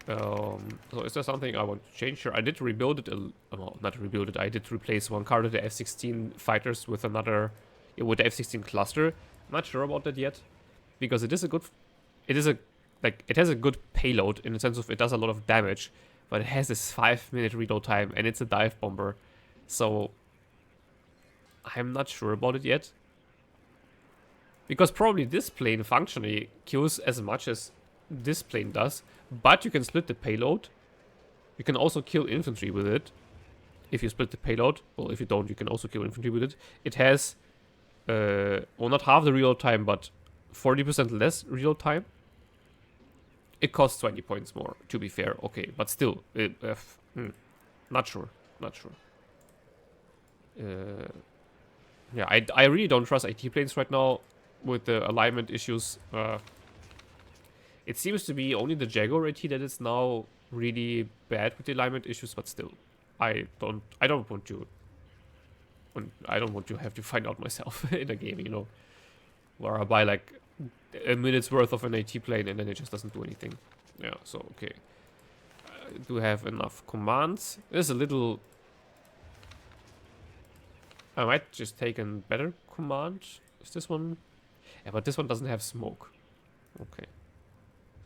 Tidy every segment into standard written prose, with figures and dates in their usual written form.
So is there something I want to change here? I did rebuild it, well, not rebuild it, I did replace one card of the F-16 fighters with another, yeah, with the F-16 cluster. I'm not sure about that yet, because it is a good, it is a, like, it has a good payload in the sense of it does a lot of damage, but it has this 5-minute reload time, and it's a dive bomber, so I'm not sure about it yet. Because probably this plane functionally kills as much as this plane does, but you can split the payload. You can also kill infantry with it. If you split the payload. Well, if you don't, you can also kill infantry with it. It has, well, not half the reload time, but 40% less reload time. It costs 20 points more, to be fair. Okay, but still, not sure. Not sure. Yeah, I really don't trust IT planes right now with the alignment issues. It seems to be only the Jaguar AT that is now really bad with the alignment issues, but still, I don't want to, I don't want to have to find out myself in a game, you know, where I buy like a minute's worth of an AT plane and then it just doesn't do anything. Yeah, so okay, I do have enough commands. There's a little. I might just take a better command. Is this one? Yeah, but this one doesn't have smoke. Okay.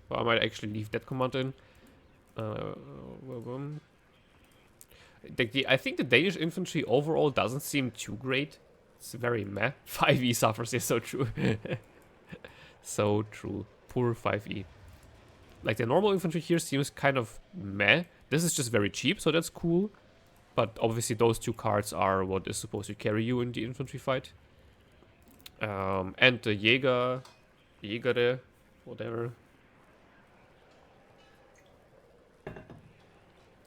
Well, I might actually leave that command in. I think the Danish infantry overall doesn't seem too great. It's very meh. 5e suffers is so true. So true. Poor 5e. Like the normal infantry here seems kind of meh. This is just very cheap, so that's cool. But obviously those two cards are what is supposed to carry you in the infantry fight. And the Jägere, whatever.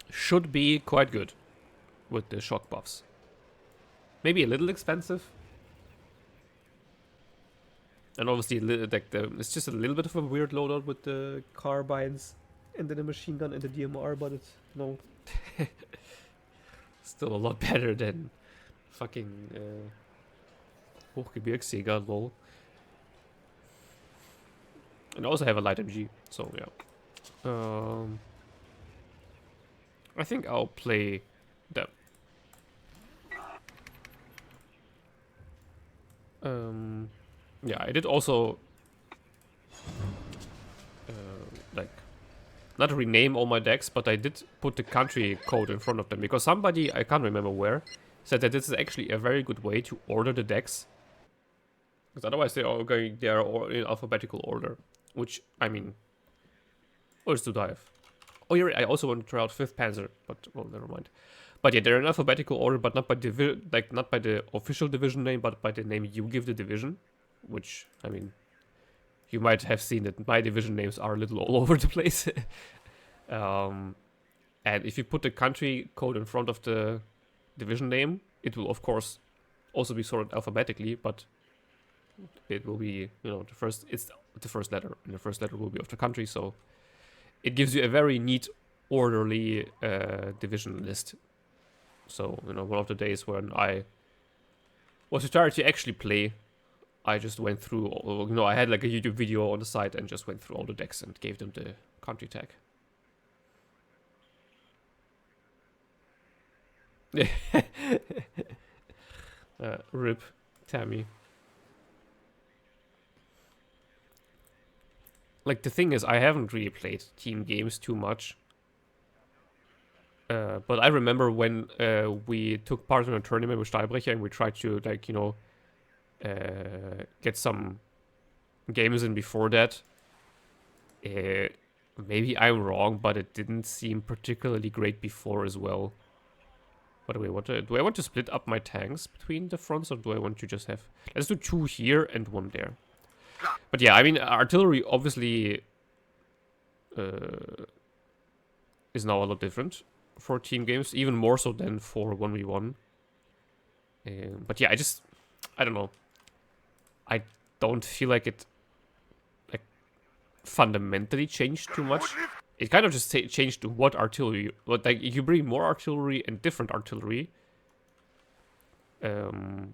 Should be quite good with the shock buffs. Maybe a little expensive. And obviously, like it's just a little bit of a weird loadout with the carbines and then the machine gun and the DMR, but it's no. Still a lot better than fucking Hochgebirgsjäger, lol. And I also have a light MG, so yeah. I think I'll play them. Yeah, I did also like not rename all my decks, but I did put the country code in front of them because somebody, I can't remember where, said that this is actually a very good way to order the decks. Because otherwise they are in alphabetical order, which I mean, where's to dive? Oh yeah, I also want to try out 5th Panzer, but well, never mind. But yeah, they're in alphabetical order, but not by not by the official division name, but by the name you give the division. Which I mean, you might have seen that my division names are a little all over the place. And if you put the country code in front of the division name, it will of course also be sorted alphabetically, but it will be, you know, it's the first letter, and the first letter will be of the country, so it gives you a very neat, orderly division list. So, you know, one of the days when I was tired to actually play, I just went through, you know, I had like a YouTube video on the side and just went through all the decks and gave them the country tag. Rip, Tammy. Like, the thing is, I haven't really played team games too much. But I remember when we took part in a tournament with Stahlbrecher and we tried to, like, you know, get some games in before that. Maybe I'm wrong, but it didn't seem particularly great before as well. By the way, do I want to split up my tanks between the fronts, or do I want to just have... Let's do 2 here and 1 there. But yeah, I mean, artillery obviously is now a lot different for team games, even more so than for 1v1. But yeah, I don't know. I don't feel like it like fundamentally changed too much. It kind of just changed what artillery. Like, if you bring more artillery and different artillery. But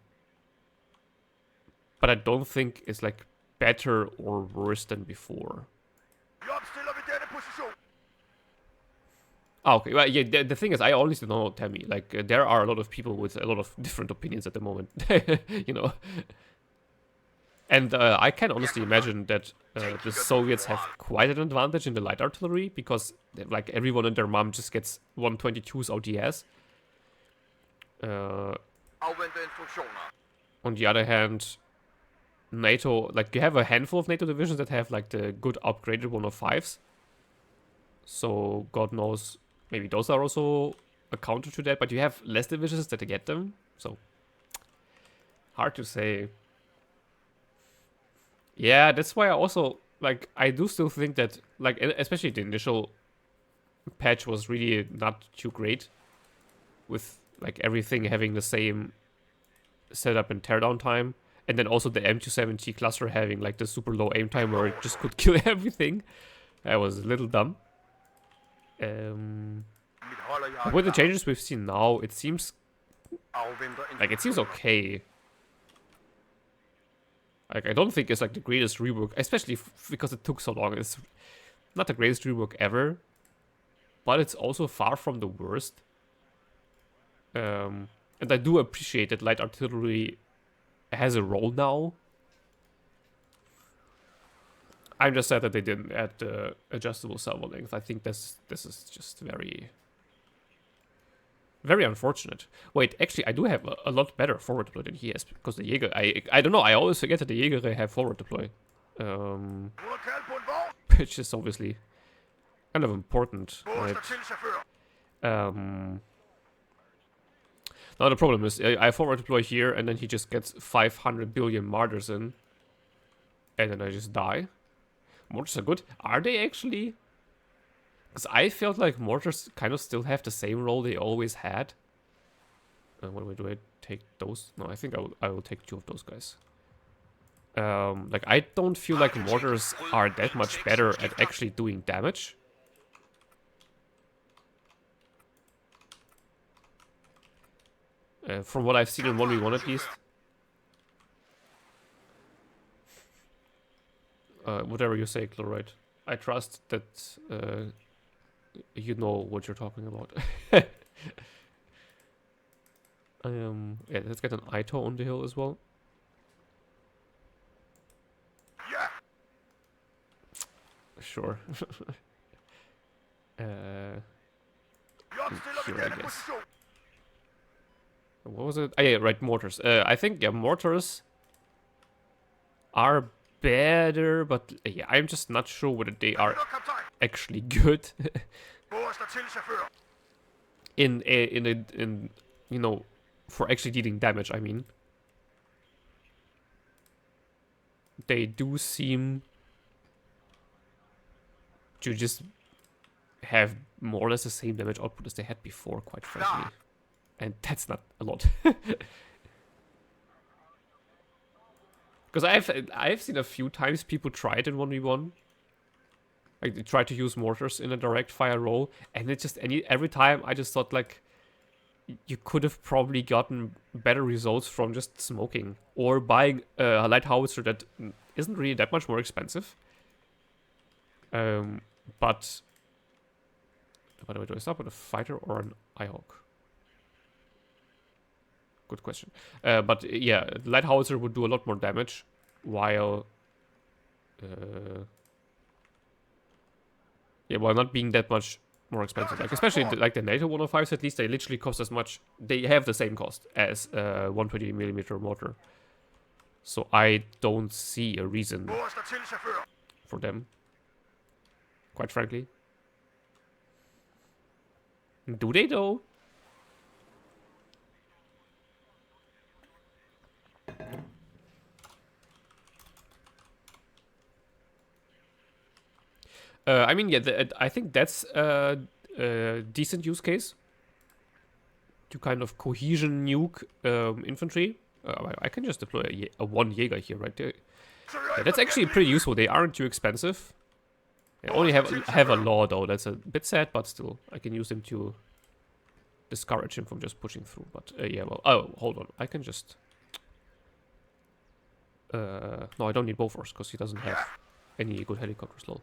I don't think it's like better or worse than before. Ah, okay. Well, yeah. The thing is, I honestly don't know. Tell me, like, there are a lot of people with a lot of different opinions at the moment. You know. And I can honestly imagine that the Soviets have quite an advantage in the light artillery because, like, everyone and their mom just gets 122s out the ass. On the other hand, NATO, like, you have a handful of NATO divisions that have, like, the good upgraded 105s. So, God knows, maybe those are also a counter to that, but you have less divisions that get them. So, hard to say. Yeah, that's why I also, like, I do still think that, like, especially the initial patch was really not too great. With, like, everything having the same setup and teardown time. And then also the M270 cluster having, like, the super low aim time where it just could kill everything. That was a little dumb. With the changes we've seen now, it seems... like, it seems okay. Like, I don't think it's, like, the greatest rework, especially because it took so long. It's not the greatest rework ever, but it's also far from the worst. And I do appreciate that light artillery has a role now. I'm just sad that they didn't add the adjustable salvo length. I think this is just very, very unfortunate. Wait, actually, I do have a lot better forward deploy than he has because the Jäger. I don't know. I always forget that the Jäger have forward deploy, which is obviously kind of important, right? Now the problem is I forward deploy here and then he just gets 500 billion martyrs in, and then I just die. Mortars are good. Are they actually? Because I felt like mortars kind of still have the same role they always had. What do I take those? No, I think I will take 2 of those guys. Like, I don't feel like mortars are that much better at actually doing damage. From what I've seen in 1v1 at least. Whatever you say, Chloride. I trust that you know what you're talking about. Yeah, let's get an Eiche on the hill as well. Yeah. Sure. Here, I guess. What was it? Oh, yeah, right, mortars. I think, yeah, mortars are better, but yeah, I'm just not sure whether they are actually good. in you know, for actually dealing damage, I mean. They do seem to just have more or less the same damage output as they had before, quite frankly. And that's not a lot. Because I've seen a few times people try it in 1v1. Like, they try to use mortars in a direct fire role, and it just every time I just thought, like, you could have probably gotten better results from just smoking or buying a light howitzer that isn't really that much more expensive. But by the way, do I start with a fighter or an Ihawk? Good question. But yeah, light howitzer would do a lot more damage, while yeah, while not being that much more expensive. Like, especially like the NATO 105s, at least they literally cost as much. They have the same cost as 120mm mortar. So I don't see a reason for them, quite frankly. Do they though? I mean, yeah, I think that's a decent use case to kind of cohesion nuke infantry. I can just deploy a 1 Jäger here, right there. Yeah, that's actually pretty useful. They aren't too expensive. They only have a law though. That's a bit sad, but still, I can use them to discourage him from just pushing through. But yeah, well, oh, hold on, I can just. No, I don't need Bofors because he doesn't have any good helicopters, lol.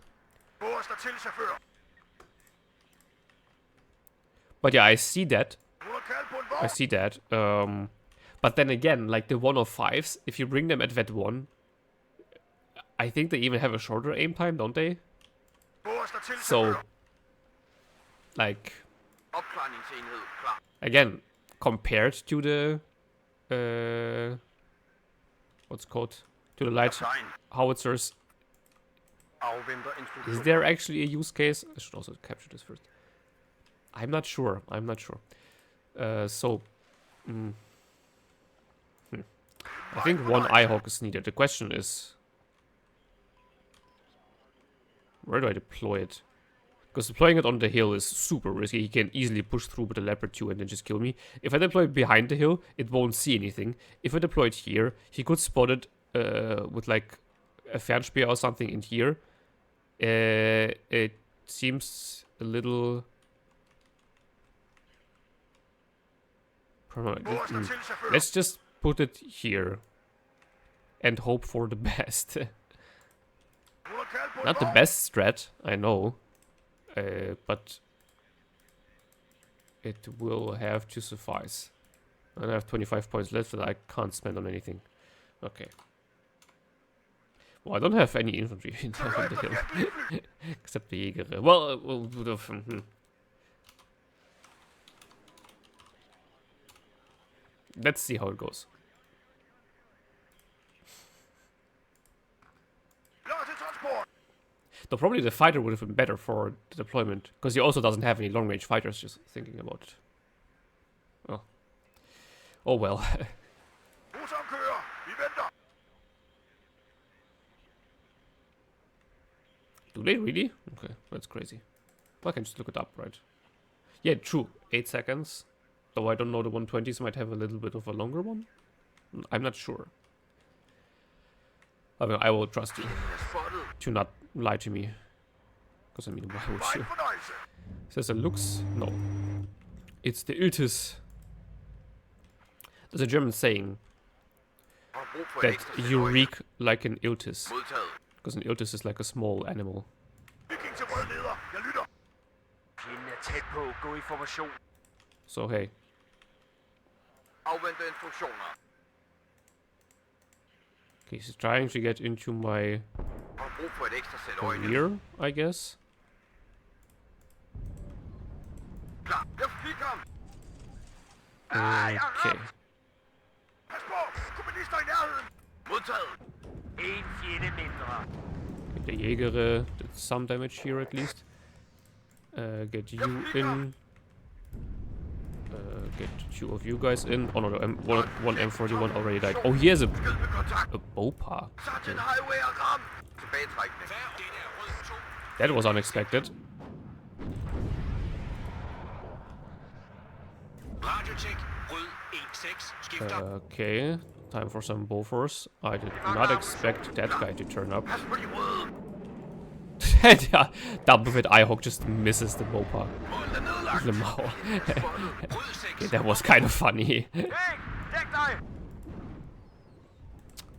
But yeah, I see that. I see that. But then again, like the 105s, if you bring them at Vet 1, I think they even have a shorter aim time, don't they? So, like, again, compared to the, what's it called? To the light howitzers, is there actually a use case? I should also capture this first. I'm not sure. I'm not sure. I think one Eyehawk is needed. The question is, where do I deploy it? Because deploying it on the hill is super risky. He can easily push through with the Leopard 2 and then just kill me. If I deploy it behind the hill, it won't see anything. If I deploy it here, he could spot it with like a Fernspeer or something in here. It seems a little... Let's just put it here and hope for the best. Not the best strat, I know, but it will have to suffice. And I have 25 points left that I can't spend on anything. Okay. Well, I don't have any infantry in the hill. Except the Jäger. Well, would have... Let's see how it goes. Though probably the fighter would have been better for the deployment, because he also doesn't have any long-range fighters, just thinking about it. Oh. Oh well. Do they really? Okay, that's crazy. Well, I can just look it up, right? Yeah, true. 8 seconds. Though I don't know, the 120s might have a little bit of a longer one. I'm not sure. I mean, I will trust you to not lie to me. Because I mean, why would you? Says it looks... No. It's the Iltis. There's a German saying that you reek like an Iltis. Because an Iltis is like a small animal. So hey. Okay, he's trying to get into my rear, I guess. Okay. Get the Jäger did some damage here at least. Get you in. Get 2 of you guys in. Oh no, no one M41 already died. Oh, he has a Bopa. Okay. That was unexpected. Okay, time for some Bofors. I did not expect that guy to turn up. Yeah, double with Eyehawk just misses the Bopa. Okay, that was kind of funny.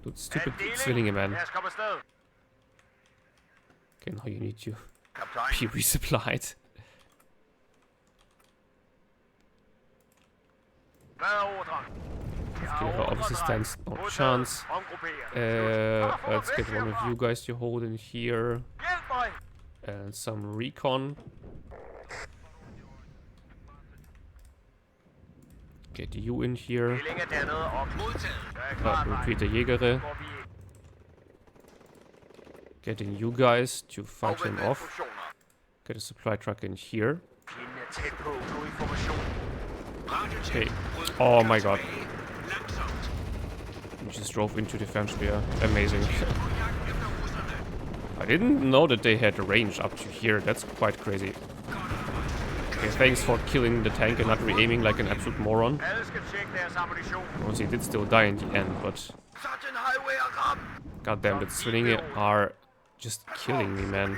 Dude, stupid swinging man. Okay, now you need to be resupplied. Okay, obviously stands no chance. Let's get one of you guys to hold in here. And some recon. Get you in here. Repeat the Jäger. Getting you guys to fight him off. Get a supply truck in here. Okay. Oh my god. He just drove into the Fernspeer. Amazing. I didn't know that they had range up to here. That's quite crazy. Okay, thanks for killing the tank and not re-aiming like an absolute moron. Obviously, he did still die in the end, but... Goddamn, the Zwillinge are just killing me, man.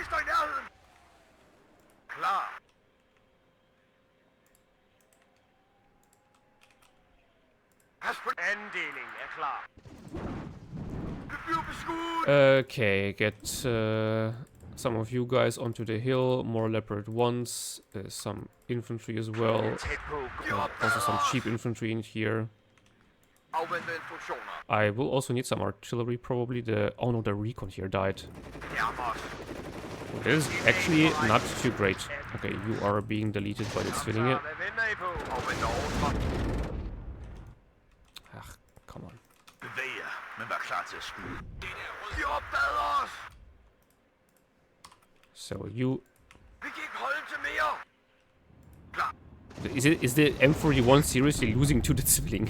Okay, get some of you guys onto the hill, more leopard ones, some infantry as well, also some cheap infantry in here. I will also need some artillery probably. Oh no, the recon here died. This is actually not too great. Okay, you are being deleted by the Zwillinge. Ach, come on. So you... Is the M41 seriously losing to the Zwilling?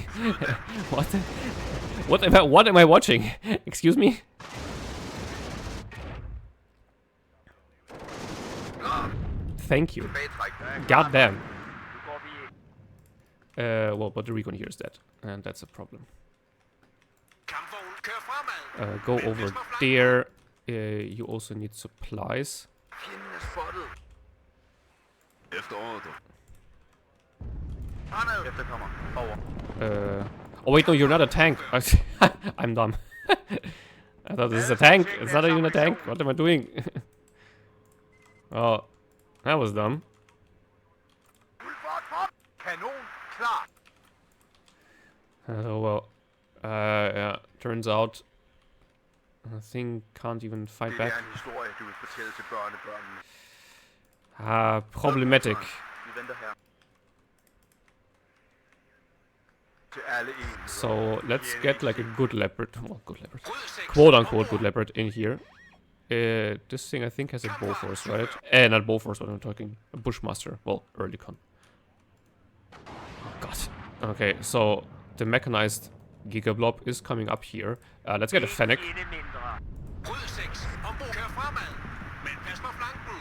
What am I watching? Excuse me? Thank you. God damn. Well, but the recon here is dead, and that's a problem. Go over there. You also need supplies. Oh wait, no, you're not a tank. I'm dumb. I thought this is a tank. It's not even a tank. What am I doing? Oh, that was dumb. Oh well. Yeah, turns out the thing can't even fight back. Problematic. So let's get like a good leopard, well, good leopard, quote unquote good leopard in here. This thing I think has a Bofors, right? Not Bofors, but I'm talking a Bushmaster. Well, early con. Oh god. Okay, so the mechanized Giga Blob is coming up here. Let's get a Fennec.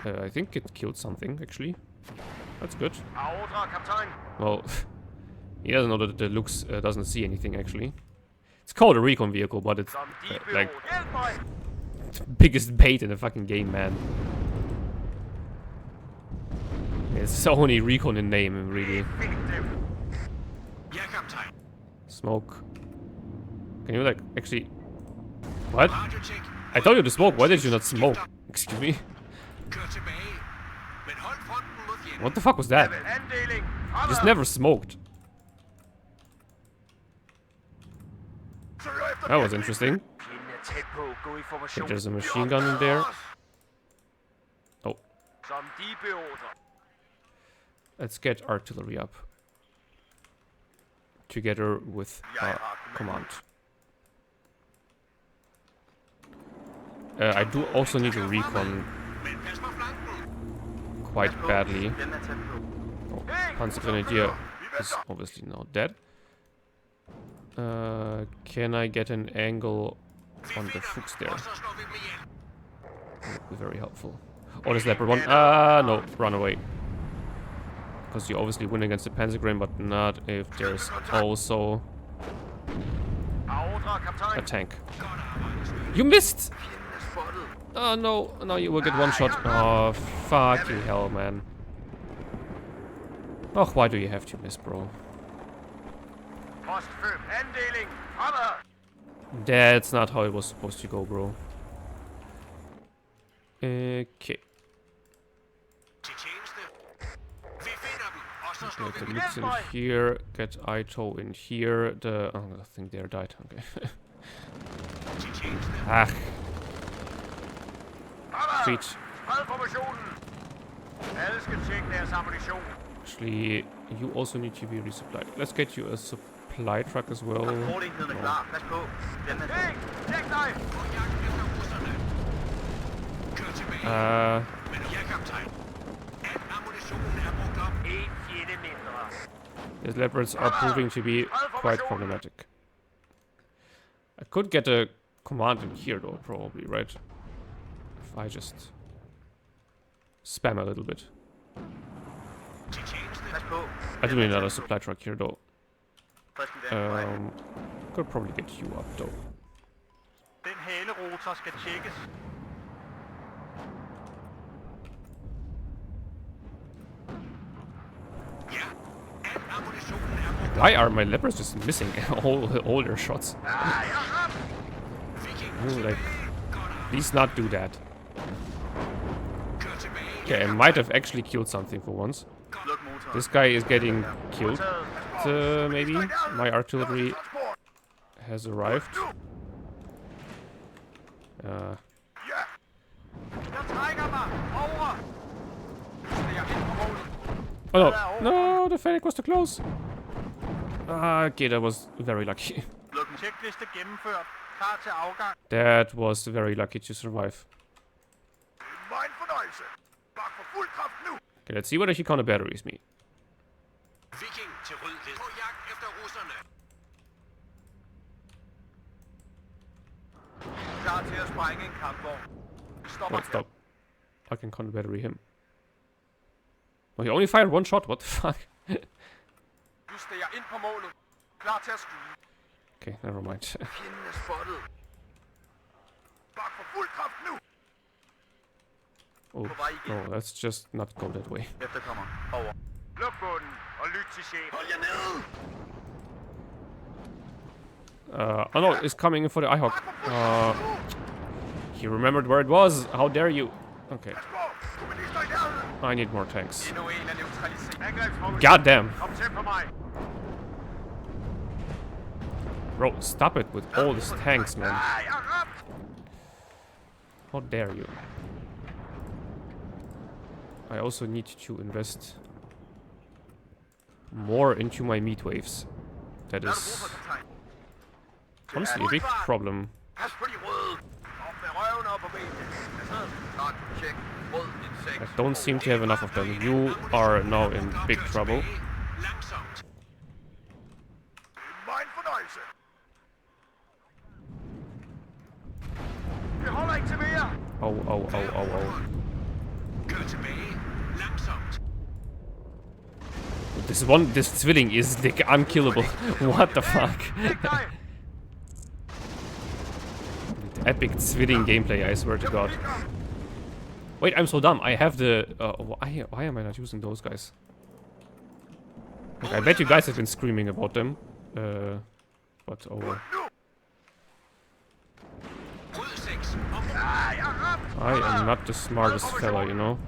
I think it killed something, actually. That's good. Well, he doesn't know that the looks doesn't see anything, actually. It's called a recon vehicle, but it's like biggest bait in the fucking game, man. It's so only recon in name, really. Smoke. Can you like actually? What? I told you to smoke. Why did you not smoke? Excuse me. What the fuck was that? Just never smoked. That was interesting. Okay, there's a machine gun in there. Oh. Let's get artillery up. Together with our command. I do also need a recon quite badly. Oh, Panzer Grenadier is obviously now dead. Can I get an angle on the Fuchs there? That would be very helpful. Oh, this leopard one. No, run away. Because you obviously win against the Panzer Grain, but not if there's also a tank. You missed! Oh no, now you will get one shot. Oh, fucking hell, man. Oh, why do you have to miss, bro? That's not how it was supposed to go, bro. Okay. Get the looks in here, get Eiche in here. Oh, I think they died. Okay. Ah. Treat. Actually, you also need to be resupplied. Let's get you a supply truck as well. These leopards are proving to be quite problematic. I could get a command in here though, probably, right? If I just spam a little bit. I do need another supply truck here though. Could probably get you up though. Why are my leopards just missing all their shots? Ooh, like, please not do that. Okay, I might have actually killed something for once. This guy is getting killed. Maybe my artillery has arrived. Oh no! No, the Fennec was too close. Okay, that was very lucky. That was very lucky to survive. Okay, let's see whether he counter batteries me. Wait, stop. I can counter battery him. Oh, he only fired one shot, what the fuck? Okay, never mind. Oh, no, let's just not go that way. Oh no, it's coming in for the Eiche. He remembered where it was. How dare you? Okay. I need more tanks. God damn. Bro, stop it with all these tanks, man. How dare you? I also need to invest more into my meat waves. That is honestly a big problem. I don't seem to have enough of them. You are now in big trouble. Oh, oh, oh, oh, oh. This Zwilling is like unkillable. What the fuck? Epic Zwilling gameplay, I swear to God. Wait, I'm so dumb. I have the... why am I not using those guys? Like, I bet you guys have been screaming about them. But oh well. I am not the smartest fella, you know.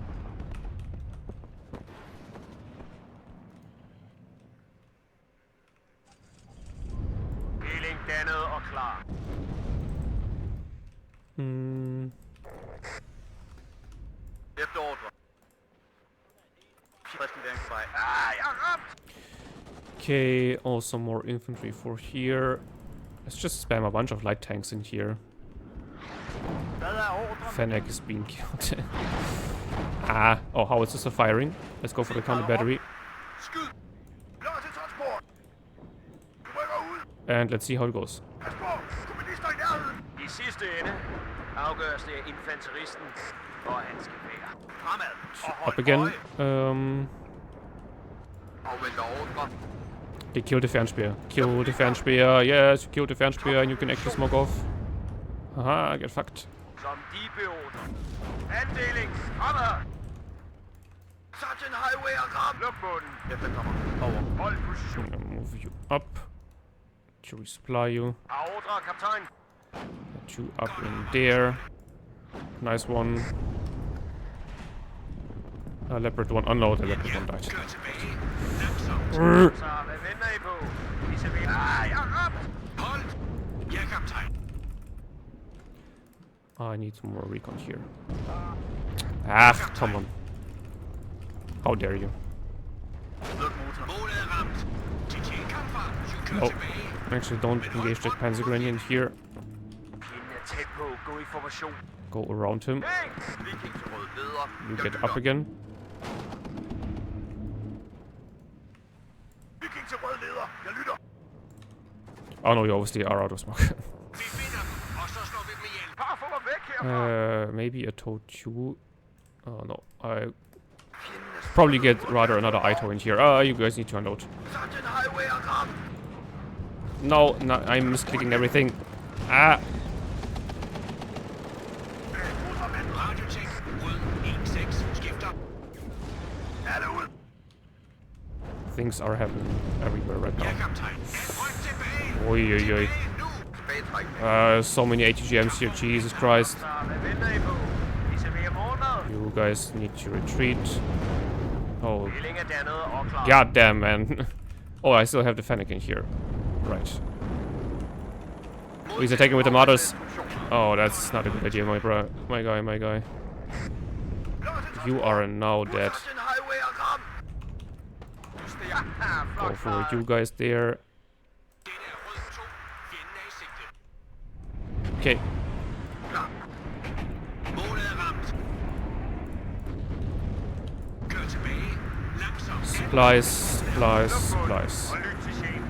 Okay, also more infantry for here. Let's just spam a bunch of light tanks in here. Fennec is being killed. Oh, howitzers are firing. Let's go for the counter battery. And let's see how it goes. Up again. Okay, kill the Fernspeer. Kill the Fernspeer. Yes, kill the Fernspeer and you can actually smoke off. Haha, get fucked. I'm gonna move you up to resupply you. Get you up in there. Nice one. Leopard 1. Oh no, the Leopard 1 died. I need some more recon here. Ah, come on. How dare you? Oh, actually don't engage the Panzer gradient here. Go around him. You get up again. Oh no, you obviously are out of smoke. Maybe a TOW 2. Oh no, I probably get rather another Eiche in here. You guys need to unload. No, I'm misclicking everything. Ah! Things are happening everywhere right now. Oi, oi, oi. So many ATGMs here, Jesus Christ. You You guys need to retreat. Oh, goddamn, man. Oh, I still have the Fennec in here. Right. Oh, he's attacking with the mortars. Oh, that's not a good idea, my guy. You are now dead. Go for you guys there. Okay. Supplies.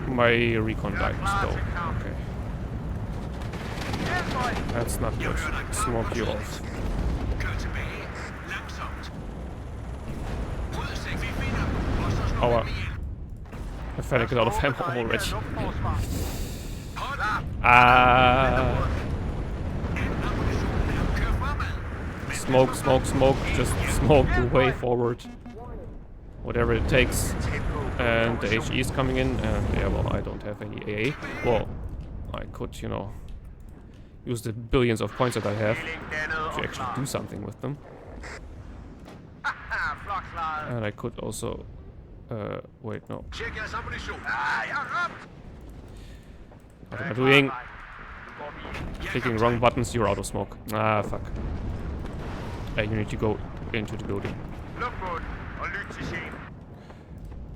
My recon died though. Okay. That's not good. Smoke you off. Oh, I fell out of ammo already. Smoke. Just smoke the way forward. Whatever it takes. And the HE is coming in. And yeah, well, I don't have any AA. Well, I could, you know, use the billions of points that I have to actually do something with them. And I could also... wait, no. What am I doing? Clicking wrong buttons, you're out of smoke. Ah, fuck. You need to go into the building.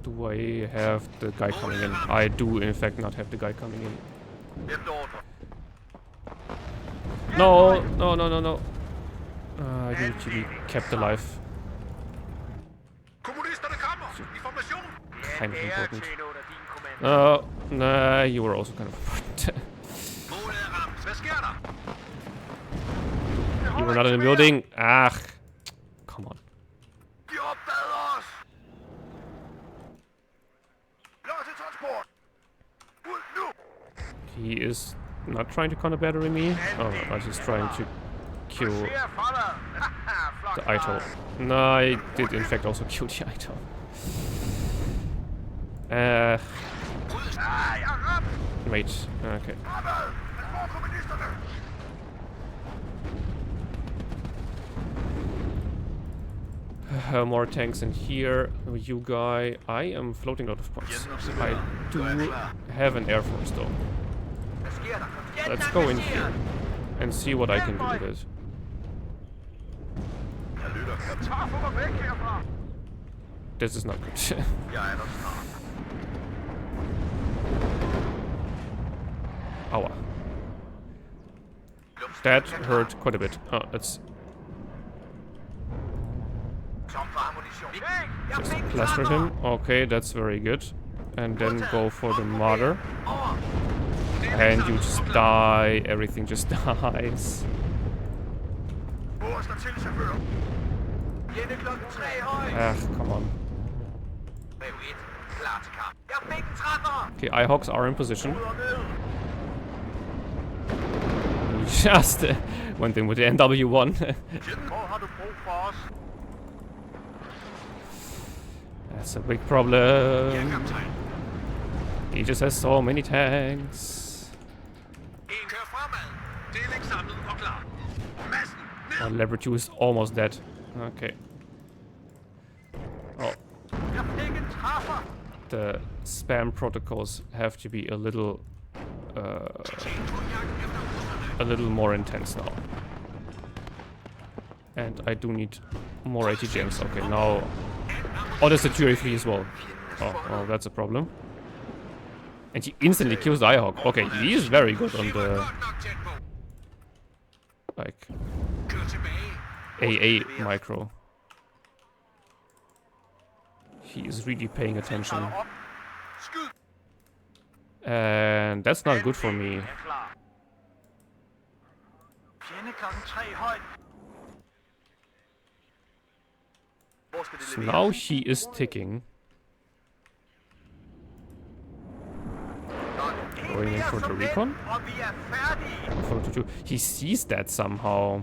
Do I have the guy coming in? I do, in fact, not have the guy coming in. No. I need to be kept alive. Kind of important. Nah, you were also kind of important. You were not in the building. Ah, come on. He is not trying to counter battery me. Oh, but he's trying to kill the Eiche. No, I did in fact also kill the Eiche. Wait, okay. More tanks in here. You guy, I am floating out of points. I do have an air force though. Let's go in here and see what I can do with it. This is not good. Aua. That hurt quite a bit. Oh, let's just plaster him. Okay, that's very good. And then go for the mortar. And you just die. Everything just dies. Ah, come on. Okay, IHOCs are in position. Just went in with the NW1. That's a big problem. He just has so many tanks. Oh, lever 2 is almost dead. Okay. Oh. The spam protocols have to be a little more intense now. And I do need more ATGMs. Okay, now... Oh, there's a 2A3 as well. Oh, well, that's a problem. And he instantly kills the IHOC. Okay, he is very good on the... like... AA micro. He is really paying attention. And that's not good for me. So now he is ticking. Going in for the recon? He sees that somehow.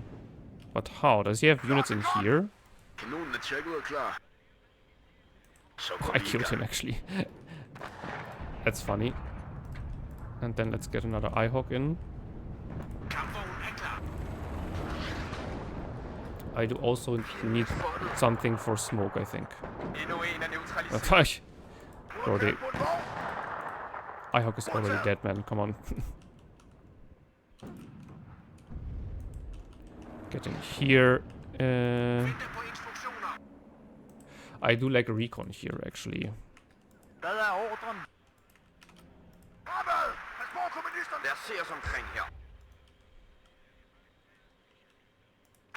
But how? Does he have units in here? Oh, I killed him actually. That's funny. And then let's get another IHOC in. I do also need something for smoke, I think. Eiche is already dead, man. Come on. Get in here. I do like recon here, actually.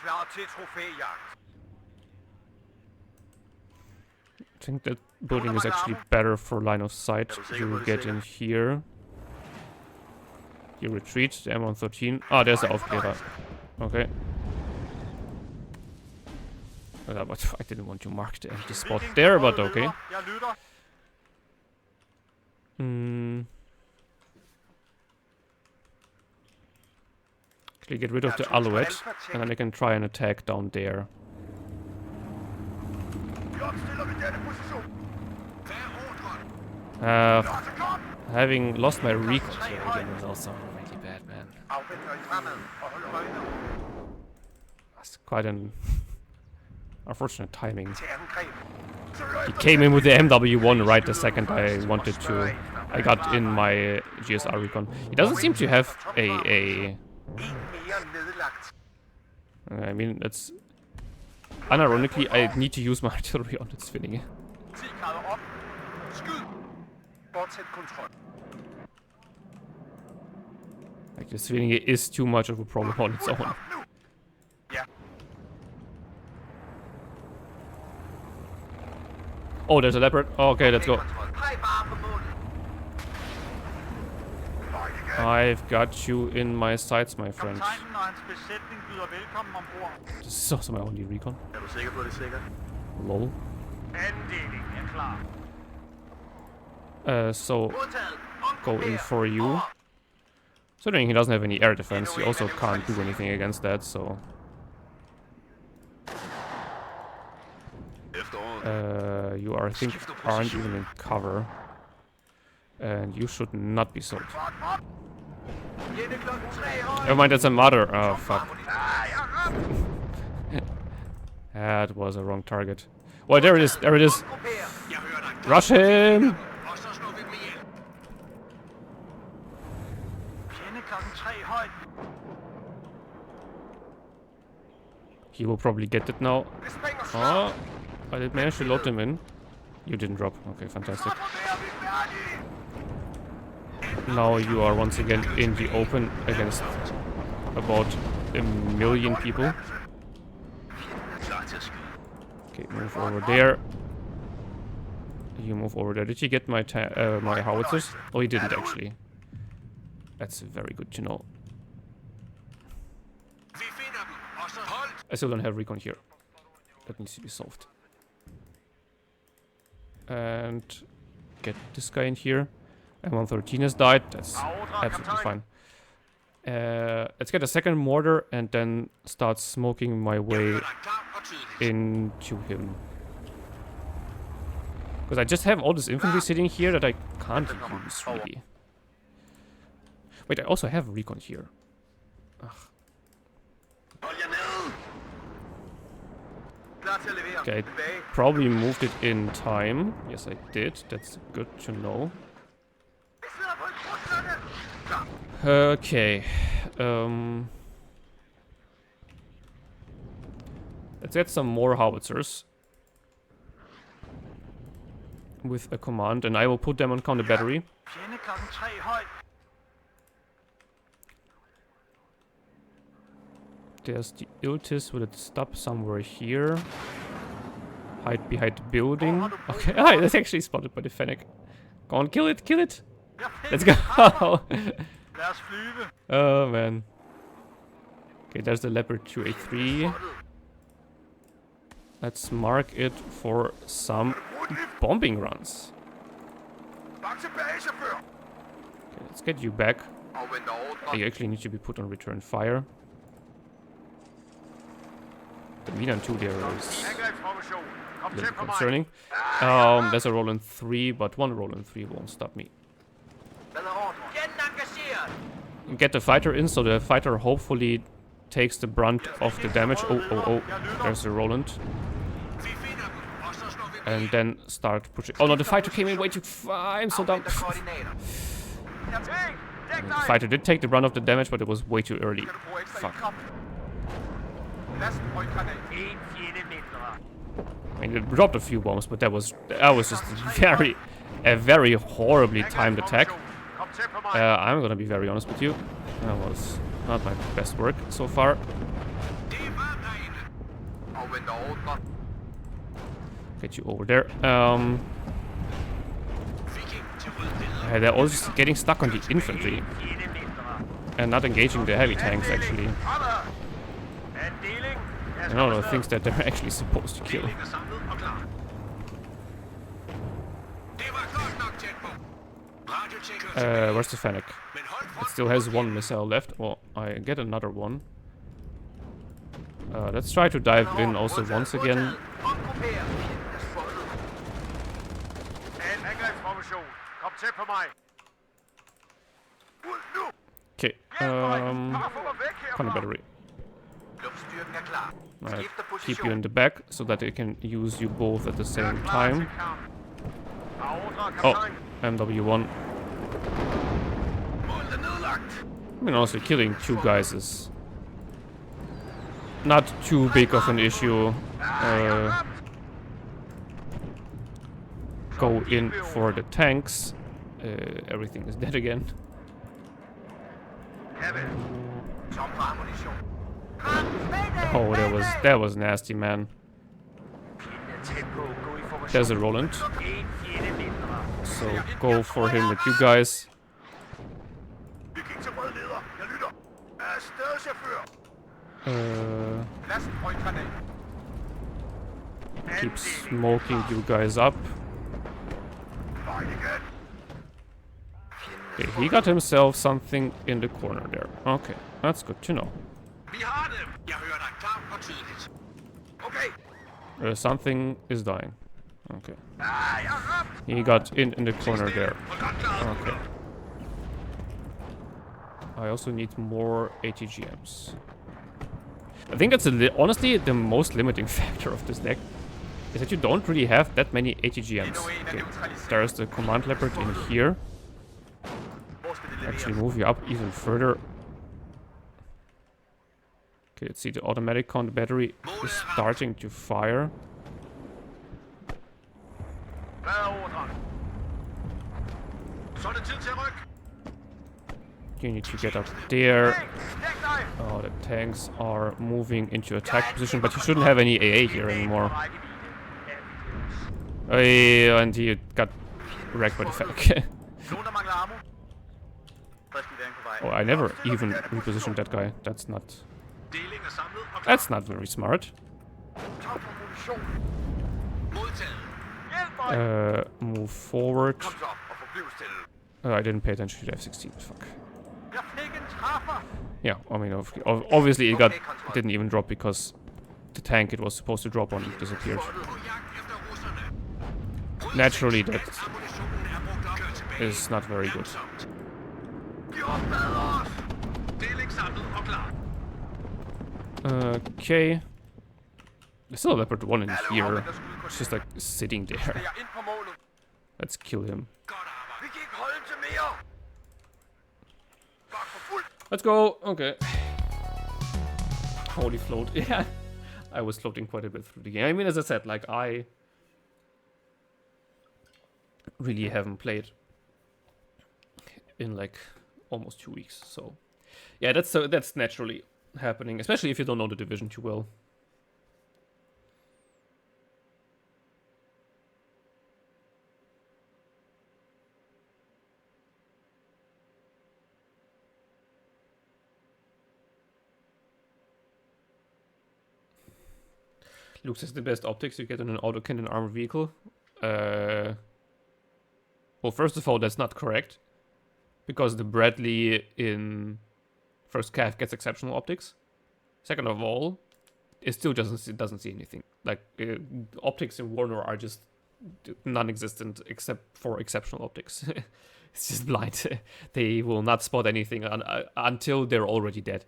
I think that building is actually better for line of sight. You get in here. You retreat, the M113. Ah, there's the Aufklärer. Okay. But I didn't want to mark the empty spot there, but okay. Actually, get rid of the Alouette, and then I can try and attack down there. Having lost my recon here again is also really bad, man. That's quite an unfortunate timing. He came in with the MW1 right the second I wanted to. I got in my GSR recon. He doesn't seem to have a I mean, it's unironically, I need to use my artillery on its Svinninge. Like, the Svinninge is too much of a problem on its own. Oh, there's a leopard. Oh, okay, let's go. I've got you in my sights, my friend. This is also my only recon. Lol. So, go in for you. Considering he doesn't have any air defense, he also can't do anything against that, so... you are, I think, aren't even in cover. And you should not be sold. Never mind, that's a mother. Oh, fuck. That was a wrong target. Well, there it is, there it is. Rush him! He will probably get it now. Oh, I did manage to load them in. You didn't drop. Okay, fantastic. Now you are once again in the open against about 1 million people. Okay, move over there. You move over there. Did he get my my howitzers? Oh, he didn't actually. That's very good to know. I still don't have recon here. That needs to be solved. And get this guy in here. M113 has died. That's absolutely fine. Let's get a second mortar and then start smoking my way into him. Because I just have all this infantry sitting here that I can't use really. Wait, I also have recon here. Ugh. Okay, I probably moved it in time. Yes, I did. That's good to know. Okay. Let's get some more howitzers. With a command, and I will put them on counter battery. There's the Iltis. Will it stop somewhere here? Hide behind the building. Okay, ah, that's actually spotted by the Fennec. Go on, kill it, kill it! Let's go! Oh man. Okay, there's the Leopard 2A3. Let's mark it for some bombing runs. Okay, let's get you back. You actually need to be put on return fire. The Milan 2 there is a little concerning. There's a Roland 3, but one Roland 3 won't stop me. Get the fighter in, so the fighter hopefully takes the brunt of the damage. Oh, there's a Roland. And then start pushing. Oh no, the fighter came in way too far. I'm so dumb. The fighter did take the brunt of the damage, but it was way too early. Fuck. I mean, it dropped a few bombs, but that was just a very horribly timed attack. I'm gonna be very honest with you. That was not my best work so far. Get you over there. They're all just getting stuck on the infantry and not engaging the heavy tanks, actually. And all the things that they're actually supposed to kill. Where's the Fennec? It still has one missile left. Well, I get another one. Let's try to dive in also once again. Okay, Conning battery. Right. Keep you in the back so that they can use you both at the same time. Oh, MW1. I mean, honestly, killing two guys is not too big of an issue. Go in for the tanks. Everything is dead again. Oh, that was nasty, man. There's a Roland. So go for him with you guys. Keep smoking you guys up. Okay, he got himself something in the corner there. Okay, that's good to know. Something is dying. Okay. He got in the corner there. Okay. I also need more ATGMs. I think that's honestly the most limiting factor of this deck. Is that you don't really have that many ATGMs. Okay. There's the command leopard in here. Actually move you up even further. Okay, let's see, the automatic count battery is starting to fire. You need to get up there. Oh, the tanks are moving into attack position, but you shouldn't have any AA here anymore. And he got wrecked by the Fennec. Oh, I never even repositioned that guy. That's not very smart. Move forward. I didn't pay attention to the F-16. Fuck. Yeah, I mean, obviously it didn't even drop because the tank it was supposed to drop on disappeared. Naturally, that is not very good. Okay. There's still a Leopard 1 in here. It's just like sitting there. Let's kill him. Let's go. Okay. Holy float. Yeah. I was floating quite a bit through the game. I mean, as I said, like, I really haven't played in like almost 2 weeks. So yeah, that's naturally happening, especially if you don't know the division too well. Luke says the best optics you get in an autocannon armored vehicle. Well, first of all, that's not correct. Because the Bradley in first Cav gets exceptional optics. Second of all, it still doesn't see anything. Like, optics in WARNO are just non-existent except for exceptional optics. It's just blind. They will not spot anything until they're already dead.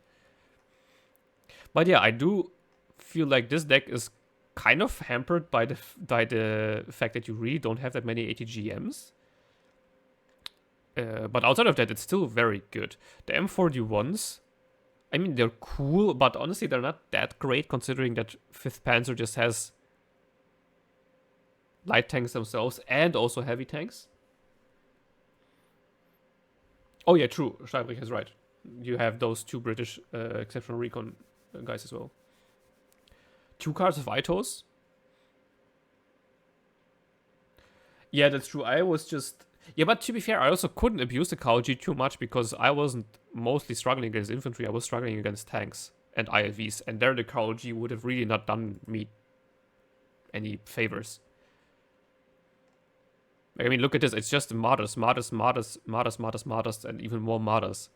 But yeah, I do feel like this deck is kind of hampered by the fact that you really don't have that many ATGMs. But outside of that, it's still very good. The M41s, I mean, they're cool, but honestly, they're not that great considering that 5th Panzer just has light tanks themselves and also heavy tanks. Oh yeah, true. Steinbrich is right. You have those 2 British exceptional recon guys as well. 2 cards of Itos. Yeah, that's true. I was just... Yeah, but to be fair, I also couldn't abuse the Kaoji too much because I wasn't mostly struggling against infantry. I was struggling against tanks and IFVs. And there the Kaoji would have really not done me any favors. I mean, look at this. It's just Martyrs, Martyrs, Martyrs, Martyrs, Martyrs, Martyrs, and even more Martyrs.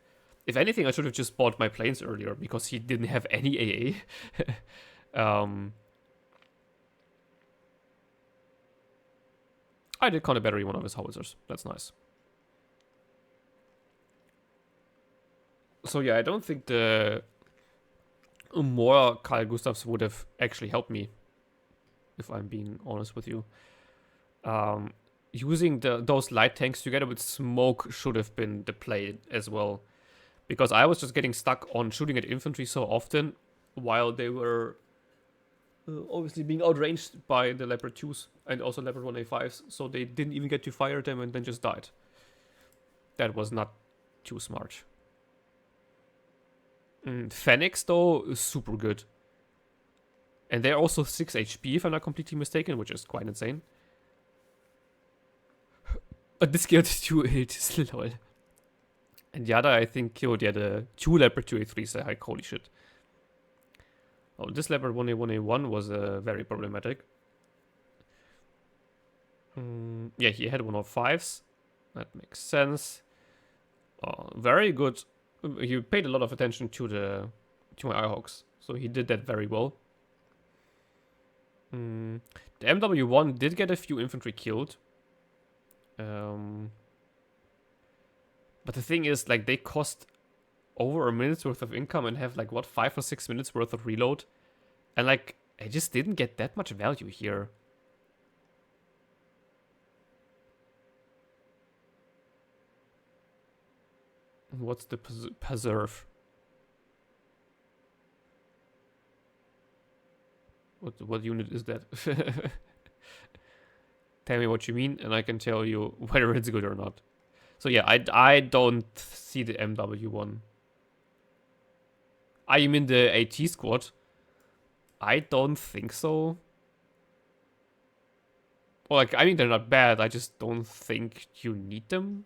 If anything, I should have just bought my planes earlier because he didn't have any AA. I did counter battery one of his howitzers. That's nice. So yeah, I don't think the more Carl Gustavs would have actually helped me, if I'm being honest with you. Using those light tanks together with smoke should have been the play as well. Because I was just getting stuck on shooting at infantry so often while they were obviously being outranged by the Leopard 2s and also Leopard 1A5s. So they didn't even get to fire them and then just died. That was not too smart. Phoenix though is super good. And they're also 6 HP if I'm not completely mistaken, which is quite insane. But this killed 2 hits, lol. And the other, I think, killed the 2 Leopard 2A3s. Like, holy shit. Oh, this Leopard 1A1A1 was very problematic. Yeah, he had 105s. That makes sense. Oh, very good. He paid a lot of attention to my Eyehawks, so he did that very well. The MW1 did get a few infantry killed. But the thing is, like, they cost over a minute's worth of income and have, like, what, 5 or 6 minutes worth of reload? And, like, I just didn't get that much value here. What's the preserve? What unit is that? Tell me what you mean, and I can tell you whether it's good or not. So yeah, I don't see the MW1. I am in the AT squad. I don't think so. Well, like, I mean, they're not bad. I just don't think you need them.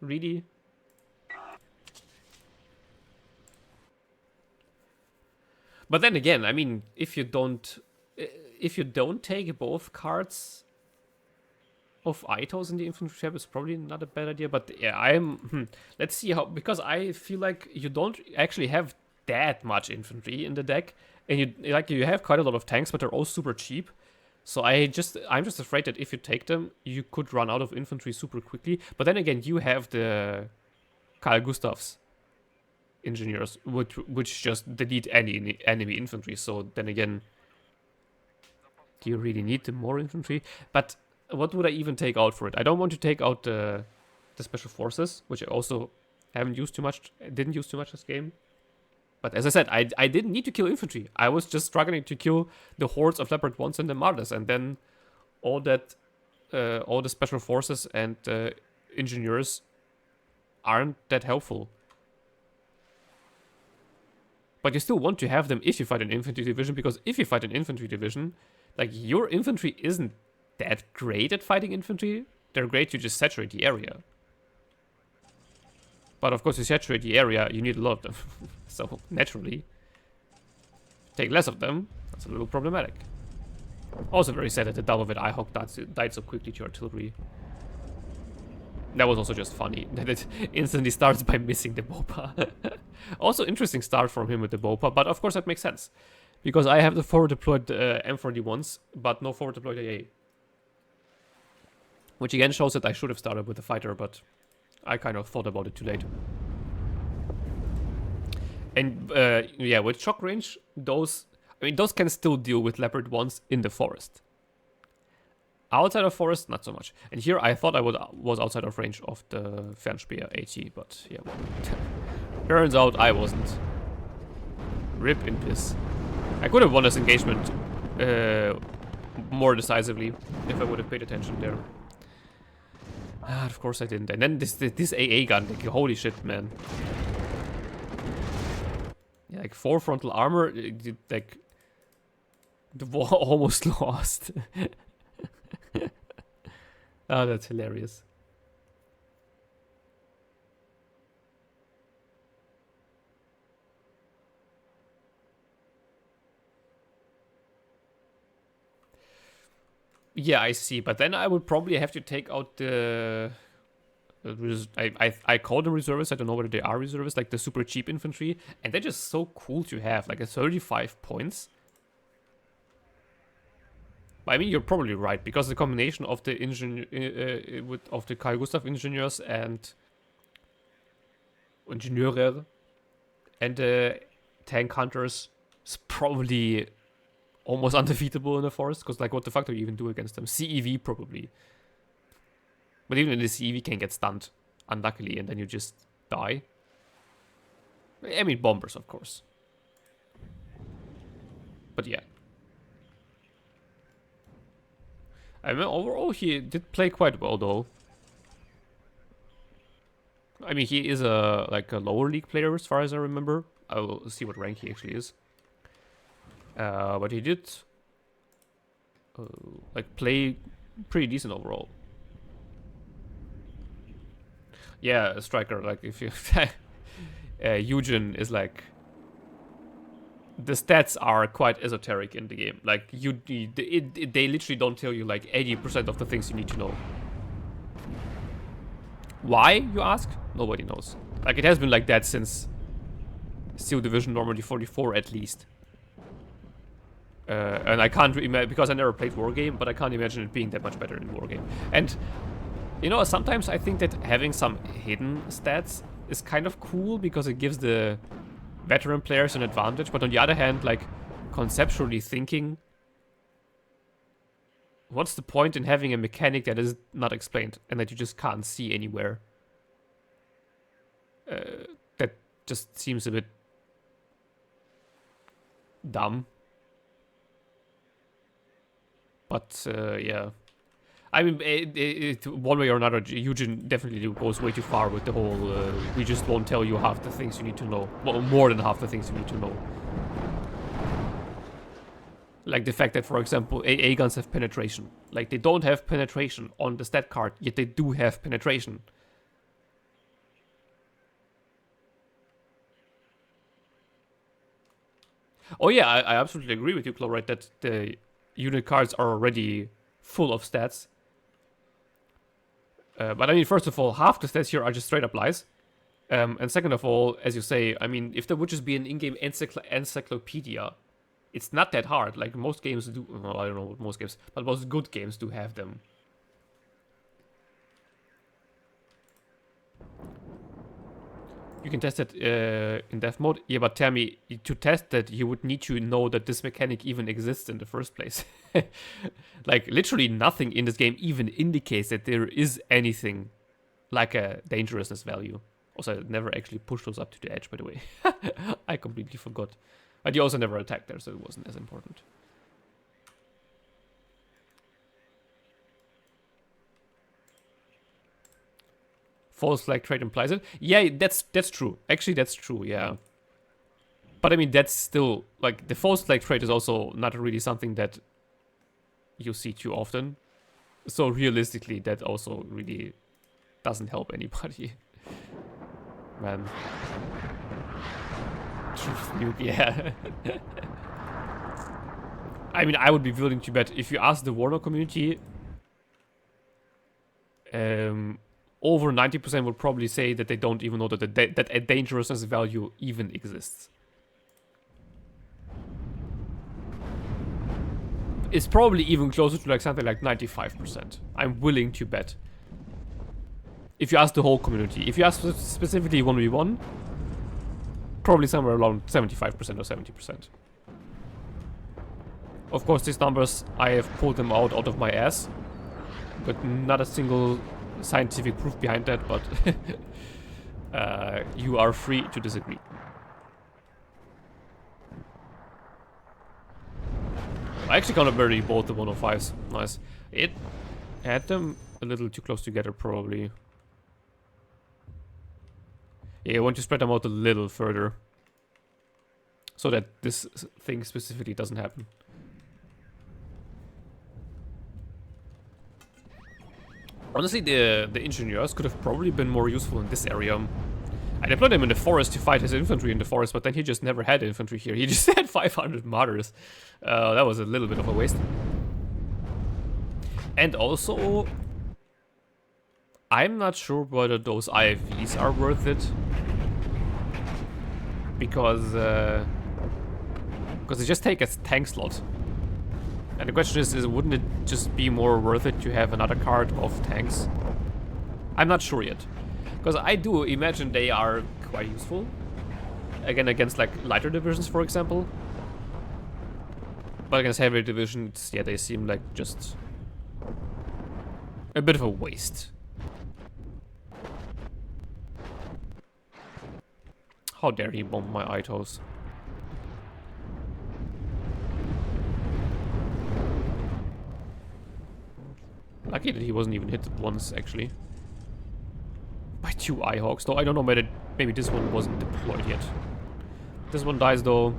Really? But then again, I mean, if you don't take both cards of Itos in the infantry tab, it's probably not a bad idea. But yeah, let's see how, because I feel like you don't actually have that much infantry in the deck, and you have quite a lot of tanks, but they're all super cheap. So I'm just afraid that if you take them, you could run out of infantry super quickly. But then again, you have the Carl Gustavs engineers, which just delete any enemy infantry. So then again, do you really need the more infantry? But what would I even take out for it? I don't want to take out the special forces, which I also didn't use too much this game. But as I said, I didn't need to kill infantry. I was just struggling to kill the hordes of Leopard 1s and the Martyrs, and then all the special forces and engineers aren't that helpful. But you still want to have them if you fight an infantry division, because if you fight an infantry division, like, your infantry isn't that great at fighting infantry. They're great to just saturate the area. But of course, to saturate the area, you need a lot of them. So, naturally, take less of them, that's a little problematic. Also very sad that the Damoved Eyehawk died so quickly to artillery. That was also just funny, that it instantly starts by missing the Bopa. Also interesting start from him with the Bopa, but of course that makes sense. Because I have the forward deployed M41s, but no forward deployed AA. Which again shows that I should have started with the fighter, but I kind of thought about it too late. And yeah, with shock range, those can still deal with leopard ones in the forest. Outside of forest, not so much. And here I thought I was outside of range of the Fernspeer 80, but yeah, well, turns out I wasn't. Rip in piss. I could have won this engagement more decisively if I would have paid attention there. Of course I didn't. And then this AA gun, like, holy shit, man. Yeah, like 4 frontal armor, like the war almost lost. Oh, that's hilarious. Yeah, I see. But then I would probably have to take out the... I call them reservists. I don't know whether they are reservists. Like the super cheap infantry. And they're just so cool to have. Like a 35 points. I mean, you're probably right. Because the combination of the of the Carl Gustav Ingenieurs and... Ingenieure and the tank hunters is probably... almost undefeatable in the forest, because like what the fuck do you even do against them? CEV probably. But even in the CEV can get stunned, unluckily, and then you just die. I mean bombers, of course. But yeah. I mean overall he did play quite well though. I mean he is a lower league player as far as I remember. I will see what rank he actually is. But he did like play pretty decent overall. Yeah, a striker. Like if you Eugen is like the stats are quite esoteric in the game. Like they literally don't tell you like 80% of the things you need to know. Why, you ask? Nobody knows. Like it has been like that since Steel Division Normandy 44 at least. And I can't imagine, because I never played Wargame, but I can't imagine it being that much better in Wargame. And, you know, sometimes I think that having some hidden stats is kind of cool, because it gives the veteran players an advantage. But on the other hand, like, conceptually thinking, what's the point in having a mechanic that is not explained, and that you just can't see anywhere? That just seems a bit dumb. But, yeah. I mean, one way or another, Eugen definitely goes way too far with the whole, we just won't tell you half the things you need to know. Well, more than half the things you need to know. Like the fact that, for example, AA guns have penetration. Like, they don't have penetration on the stat card, yet they do have penetration. Oh yeah, I absolutely agree with you, Chlorite, that the unit cards are already full of stats. But I mean, first of all, half the stats here are just straight up lies. And second of all, as you say, I mean, if there would just be an in-game encyclopedia, it's not that hard. Like, most games do... Well, I don't know what most games... But most good games do have them. You can test it in dev mode. Yeah, but tell me, to test that, you would need to know that this mechanic even exists in the first place. Like, literally nothing in this game even indicates that there is anything like a dangerousness value. Also, I never actually pushed those up to the edge, by the way. I completely forgot. But you also never attacked there, so it wasn't as important. False flag trait implies it. Yeah, that's true. Actually, that's true, yeah. But I mean, that's still... Like, the false flag trait is also not really something that you see too often. So realistically, that also really doesn't help anybody. Man. Truth nuke, yeah. I mean, I would be willing to bet, if you ask the WARNO community... over 90% would probably say that they don't even know that that a dangerousness value even exists. It's probably even closer to like something like 95%. I'm willing to bet. If you ask the whole community. If you ask specifically 1v1, Probably somewhere around 75% or 70%. Of course, these numbers, I have pulled them out of my ass. But not a single scientific proof behind that, but you are free to disagree. I actually gonna bury both the 105s. Nice. It had them a little too close together, probably. Yeah, I want to spread them out a little further. So that this thing specifically doesn't happen. Honestly, the engineers could have probably been more useful in this area. I deployed him in the forest to fight his infantry in the forest, but then he just never had infantry here. He just had 500 martyrs. That was a little bit of a waste. And also, I'm not sure whether those IFVs are worth it. Because they just take a tank slot. And the question is wouldn't it just be more worth it to have another card of tanks? I'm not sure yet. Because I do imagine they are quite useful. Again, against like lighter divisions, for example. But against heavier divisions, yeah, they seem like just a bit of a waste. How dare he bomb my Eiches? Lucky that he wasn't even hit once, actually. By 2 Eyehawks, though I don't know, maybe this one wasn't deployed yet. This one dies, though.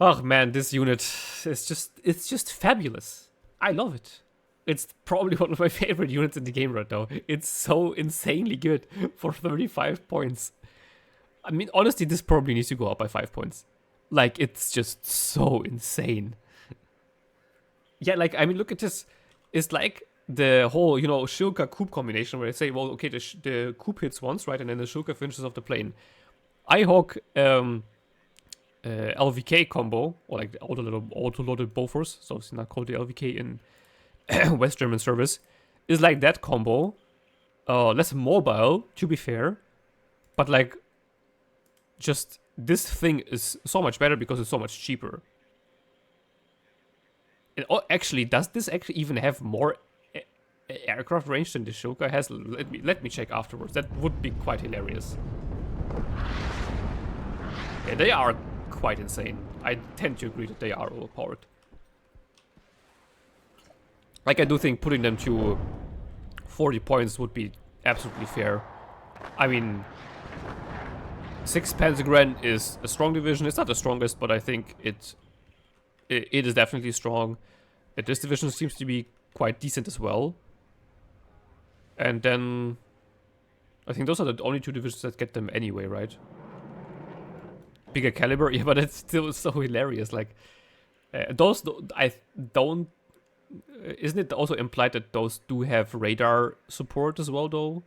Oh man, this unit is it's just fabulous. I love it. It's probably one of my favorite units in the game right now. It's so insanely good for 35 points. I mean, honestly, this probably needs to go up by 5 points. Like, it's just so insane. Yeah, like, I mean, look at this. It's like the whole, you know, Shilka Coup combination where they say, well, okay, the Coup hits once, right? And then the Shilka finishes off the plane. Eyehawk LVK combo, or like the auto-loaded Bofors, so it's not called the LVK in West German service, is like that combo. Less mobile, to be fair. But like, just this thing is so much better because it's so much cheaper. And actually, does this actually even have more aircraft range than the Shilka has? Let me check afterwards. That would be quite hilarious. Yeah, they are quite insane. I tend to agree that they are overpowered. Like, I do think putting them to 40 points would be absolutely fair. I mean, 6 Panzergren is a strong division. It's not the strongest, but I think it is definitely strong. This division seems to be quite decent as well. And then I think those are the only 2 divisions that get them anyway, right? Bigger caliber, yeah, but it's still so hilarious. Like, those, I don't. Isn't it also implied that those do have radar support as well, though?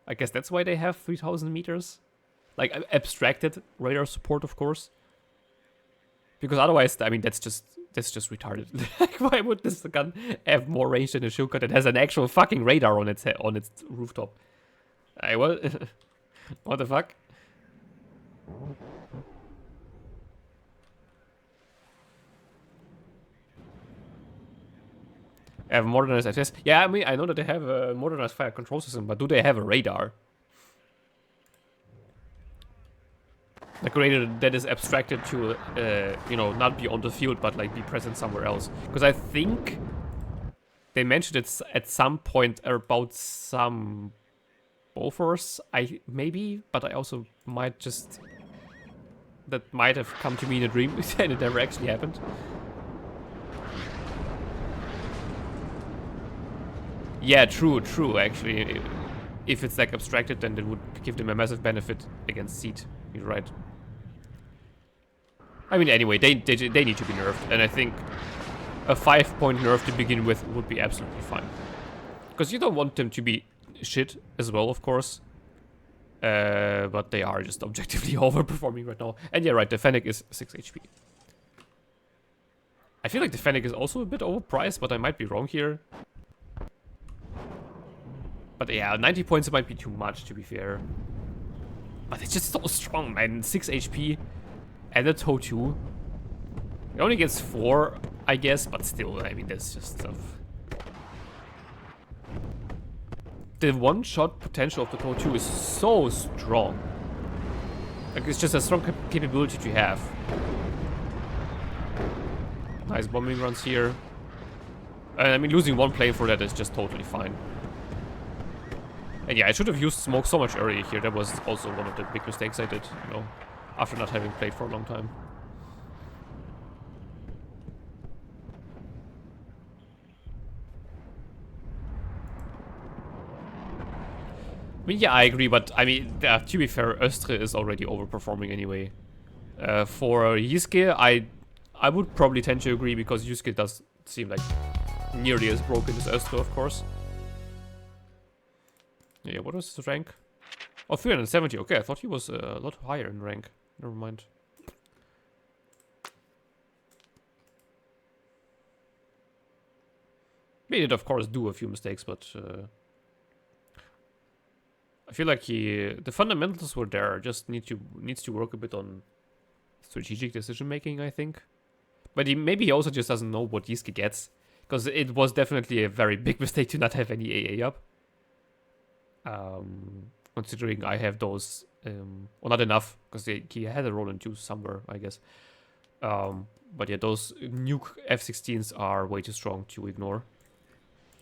I guess that's why they have 3,000 meters. Like, abstracted radar support, of course. Because otherwise, I mean, that's just retarded. Like, why would this gun have more range than a Shilka that has an actual fucking radar on its rooftop? What? What the fuck? Have modernized FS. Yeah, I mean, I know that they have a modernized fire control system, but do they have a radar? Like a radar that is abstracted to, you know, not be on the field, but like be present somewhere else. Because I think they mentioned it at some point about some Bofors, maybe, but I also might just, that might have come to me in a dream and it never actually happened. Yeah, true, actually. If it's like abstracted, then it would give them a massive benefit against Seed. You're right. I mean, anyway, they need to be nerfed, and I think a 5-point nerf to begin with would be absolutely fine. Because you don't want them to be shit as well, of course. But they are just objectively overperforming right now. And yeah, right, the Fennec is 6 HP. I feel like the Fennec is also a bit overpriced, but I might be wrong here. But yeah, 90 points might be too much, to be fair. But it's just so strong, man. 6 HP and a TOW 2. It only gets 4, I guess, but still, I mean, that's just stuff. The one-shot potential of the TOW 2 is so strong. Like, it's just a strong capability to have. Nice bombing runs here. And I mean, losing one plane for that is just totally fine. And yeah, I should have used smoke so much earlier here. That was also one of the big mistakes I did, you know, after not having played for a long time. I mean, yeah, I agree, but I mean, to be fair, Ostre is already overperforming anyway. For Jyske, I would probably tend to agree because Jyske does seem like nearly as broken as Ostre, of course. Yeah, what was his rank? Oh, 370. Okay, I thought he was a lot higher in rank. Never mind. He did, of course, do a few mistakes, but I feel like the fundamentals were there. Just needs to work a bit on strategic decision making, I think. But maybe he also just doesn't know what Jyske gets, because it was definitely a very big mistake to not have any AA up. Considering I have those, well, not enough, because he had a roll in 2 somewhere, I guess. But yeah, those nuke F-16s are way too strong to ignore.